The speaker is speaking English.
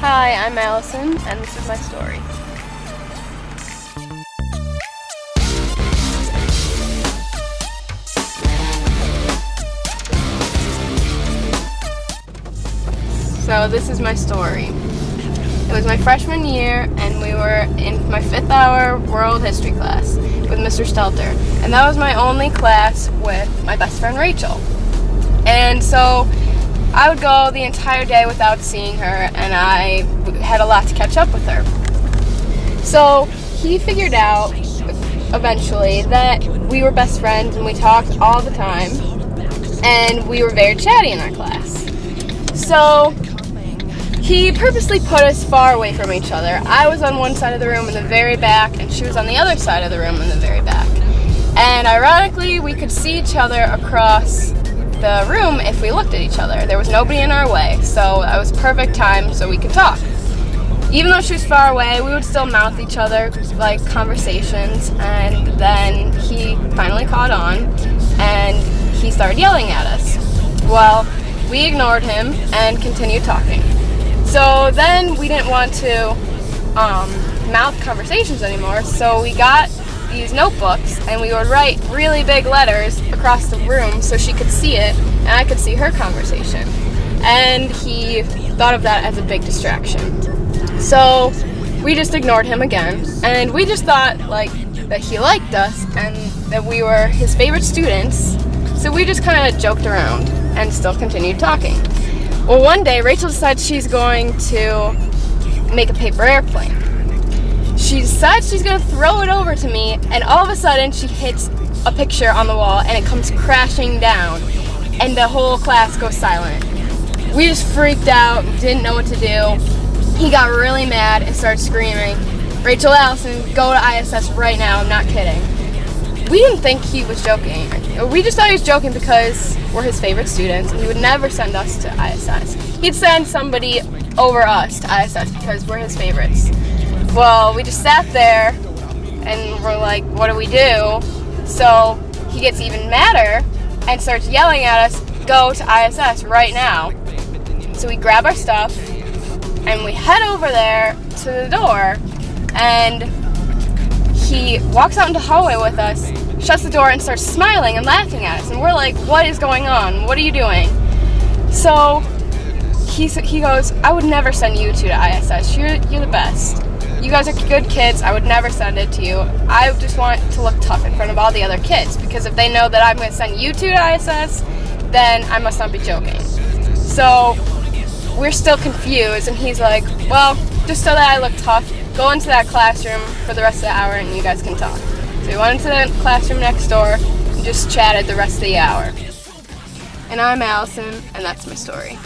Hi, I'm Alyson, and this is my story. So this is my story. It was my freshman year, and we were in my 5th hour world history class with Mr. Stelter. And that was my only class with my best friend Rachel. And so I would go the entire day without seeing her, and I had a lot to catch up with her. So he figured out eventually that we were best friends and we talked all the time, and we were very chatty in our class. So he purposely put us far away from each other. I was on one side of the room in the very back, and she was on the other side of the room in the very back. And ironically, we could see each other across the room if we looked at each other. There was nobody in our way, so that was perfect time so we could talk. Even though she was far away, we would still mouth each other like conversations, and then he finally caught on and he started yelling at us. Well, we ignored him and continued talking. So then we didn't want to mouth conversations anymore, so we got these notebooks and we would write really big letters across the room so she could see it and I could see her conversation. And he thought of that as a big distraction. So we just ignored him again, and we just thought that he liked us and that we were his favorite students, so we just kind of joked around and still continued talking. Well, one day Rachel decides she's going to make a paper airplane. She decides she's going to throw it over to me, and all of a sudden she hits a picture on the wall and it comes crashing down, and the whole class goes silent. We just freaked out, didn't know what to do. He got really mad and started screaming, "Rachel, Alyson, go to ISS right now, I'm not kidding." We didn't think he was joking. We just thought he was joking because we're his favorite students, and he would never send us to ISS. He'd send somebody over us to ISS because we're his favorites. Well, we just sat there and we're like, what do we do? So he gets even madder and starts yelling at us, "Go to ISS right now." So we grab our stuff and we head over there to the door, and he walks out into the hallway with us, shuts the door, and starts smiling and laughing at us. And we're like, what is going on? What are you doing? So he goes, "I would never send you two to ISS. You're the best. You guys are good kids. I would never send it to you. I just want to look tough in front of all the other kids, because if they know that I'm going to send you two to ISS, then I must not be joking." So we're still confused, and he's like, "Well, just so that I look tough, go into that classroom for the rest of the hour and you guys can talk." So we went into the classroom next door and just chatted the rest of the hour. And I'm Alyson, and that's my story.